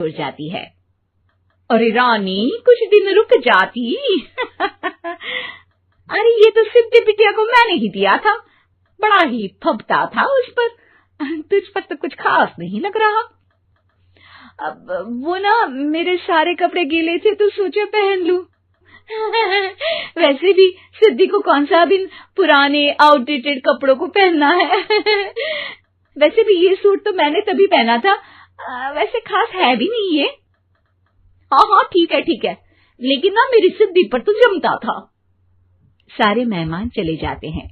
हो जाती है। अरे रानी, कुछ दिन रुक जाती। अरे ये तो सिद्धि बिटिया को मैंने ही दिया था, बड़ा ही फबता था उस पर, तुझ पर तो कुछ खास नहीं लग रहा। अब वो ना मेरे सारे कपड़े गीले थे तो सोचा पहन लूं। वैसे भी सिद्धि को कौन सा दिन पुराने आउटडेटेड कपड़ों को पहनना है। वैसे भी ये सूट तो मैंने तभी पहना था, वैसे खास है भी नहीं ये। हाँ ठीक है, लेकिन ना मेरी सिद्धि पर तो जमता था। सारे मेहमान चले जाते हैं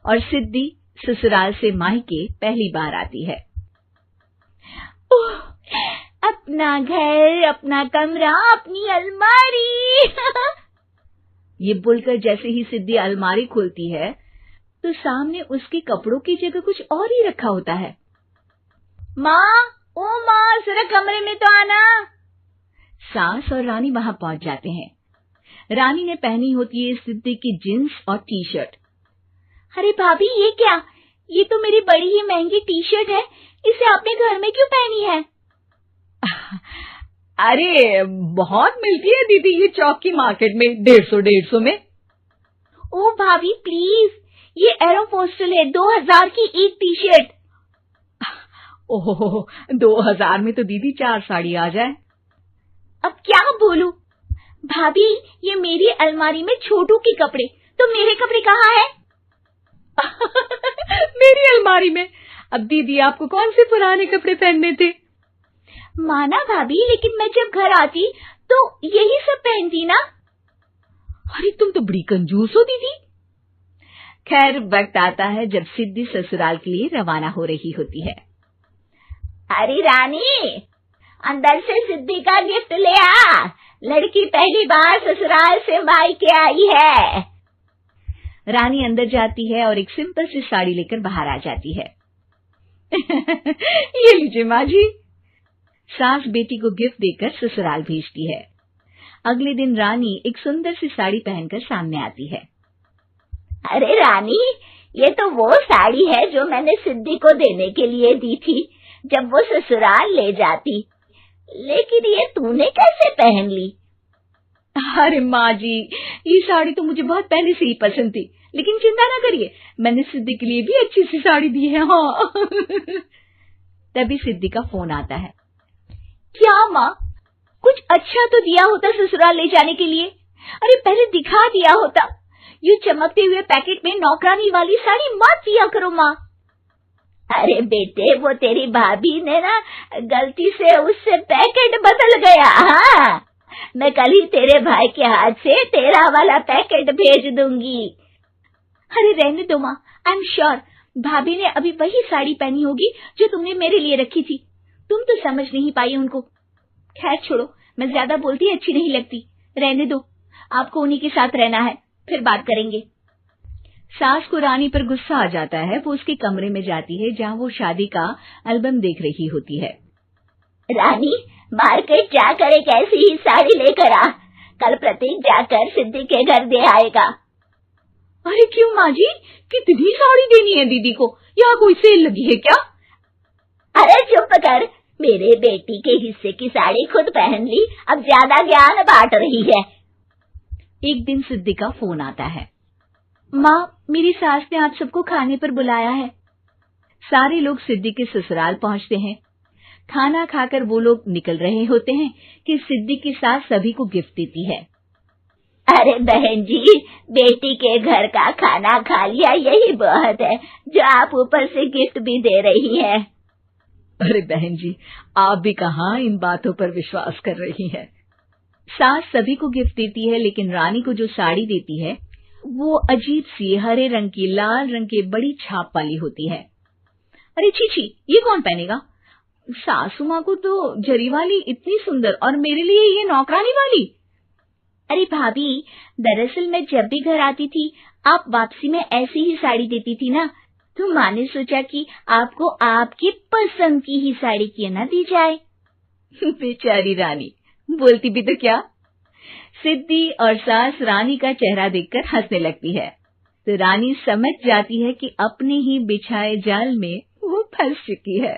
और सिद्धि ससुराल से मायके पहली बार आती है। ओह, अपना घर, अपना कमरा, अपनी अलमारी। ये बोलकर जैसे ही सिद्धि अलमारी खोलती है तो सामने उसके कपड़ों की जगह कुछ और ही रखा होता है। माँ, ओ माँ, जरा कमरे में तो आना। सास और रानी वहां पहुंच जाते हैं। रानी ने पहनी होती है सिद्धि की जींस और टी शर्ट। अरे भाभी, ये क्या? ये तो मेरी बड़ी ही महंगी टी शर्ट है, इसे आपने घर में क्यों पहनी है? अरे बहुत मिलती है दीदी ये चौक की मार्केट में, 150 में। ओ भाभी प्लीज, ये एरोपोस्टल है, 2000 की एक टी शर्ट। ओहो, 2000 में तो दीदी 4 साड़ी आ जाए। अब क्या बोलूं भाभी, ये मेरी अलमारी में छोटू के कपड़े, तो मेरे कपड़े कहाँ हैं? मेरी अलमारी में? अब दीदी आपको कौन से पुराने कपड़े पहनने थे? माना भाभी, लेकिन मैं जब घर आती तो यही सब पहनती ना। अरे तुम तो बड़ी कंजूस हो दीदी। खैर, वक्त आता है जब सिद्धि ससुराल के लिए रवाना हो रही होती है। अरे रानी, अंदर से सिद्धि का गिफ्ट ले आ, लड़की पहली बार ससुराल से मायके आई है। रानी अंदर जाती है और एक सिंपल सी साड़ी लेकर बाहर आ जाती है। ये लीजिए माँ जी। सास बेटी को गिफ्ट देकर ससुराल भेजती है। अगले दिन रानी एक सुंदर सी साड़ी पहनकर सामने आती है। अरे रानी, ये तो वो साड़ी है जो मैंने सिद्धि को देने के लिए दी थी जब वो ससुराल ले जाती, लेकिन ये तूने कैसे पहन ली? अरे माँ जी, ये साड़ी तो मुझे बहुत पहले से ही पसंद थी, लेकिन चिंता ना करिए, मैंने सिद्धि के लिए भी अच्छी सी साड़ी दी है। हाँ। तभी सिद्धि का फोन आता है। क्या माँ, कुछ अच्छा तो दिया होता ससुराल ले जाने के लिए। अरे पहले दिखा दिया होता। ये चमकते हुए पैकेट में नौकरानी वाली साड़ी मत दिया करो माँ। अरे बेटे, वो तेरी भाभी ने ना गलती से उससे पैकेट बदल गया। हाँ, मैं कल ही तेरे भाई के हाथ से तेरा वाला पैकेट भेज दूंगी। अरे रहने दो माँ, आई एम श्योर भाभी ने अभी वही साड़ी पहनी होगी जो तुमने मेरे लिए रखी थी। तुम तो समझ नहीं पाई उनको। खैर छोड़ो, मैं ज्यादा बोलती अच्छी नहीं लगती, रहने दो, आपको उन्हीं के साथ रहना है, फिर बात करेंगे। सास को रानी पर गुस्सा आ जाता है। वो उसके कमरे में जाती है जहाँ वो शादी का एल्बम देख रही होती है। रानी, मार्केट जाकर एक ऐसी ही साड़ी लेकर आ, कल प्रतीक जाकर सिद्धि के घर दे आएगा। अरे क्यों माँ जी, कितनी साड़ी देनी है दीदी को? यहाँ कोई सेल लगी है क्या? अरे चुप कर, मेरे बेटी के हिस्से की साड़ी खुद पहन ली, अब ज्यादा ज्ञान बांट रही है। एक दिन सिद्धि का फोन आता है। माँ, मेरी सास ने आज सबको खाने पर बुलाया है। सारे लोग सिद्धि के ससुराल पहुँचते हैं। खाना खाकर वो लोग निकल रहे होते हैं कि सिद्धि की सास सभी को गिफ्ट देती है। अरे बहन जी, बेटी के घर का खाना खा लिया, यही बहुत है जो आप ऊपर से गिफ्ट भी दे रही है। अरे बहन जी, आप भी कहाँ इन बातों पर विश्वास कर रही हैं। सास सभी को गिफ्ट देती है, लेकिन रानी को जो साड़ी देती है वो अजीब सी हरे रंग की, लाल रंग की बड़ी छाप वाली होती है। अरे छी, ये कौन पहनेगा? सासू माँ को तो जरी वाली इतनी सुंदर, और मेरे लिए ये नौकरानी वाली। अरे भाभी, दरअसल मैं जब भी घर आती थी आप वापसी में ऐसी ही साड़ी देती थी ना, तो माँ ने सोचा कि आपको आपकी पसंद की ही साड़ी क्यों ना दी जाए। बेचारी रानी, बोलती भी तो क्या। सिद्धि और सास रानी का चेहरा देखकर हंसने लगती है, तो रानी समझ जाती है कि अपने ही बिछाए जाल में वो फंस चुकी है।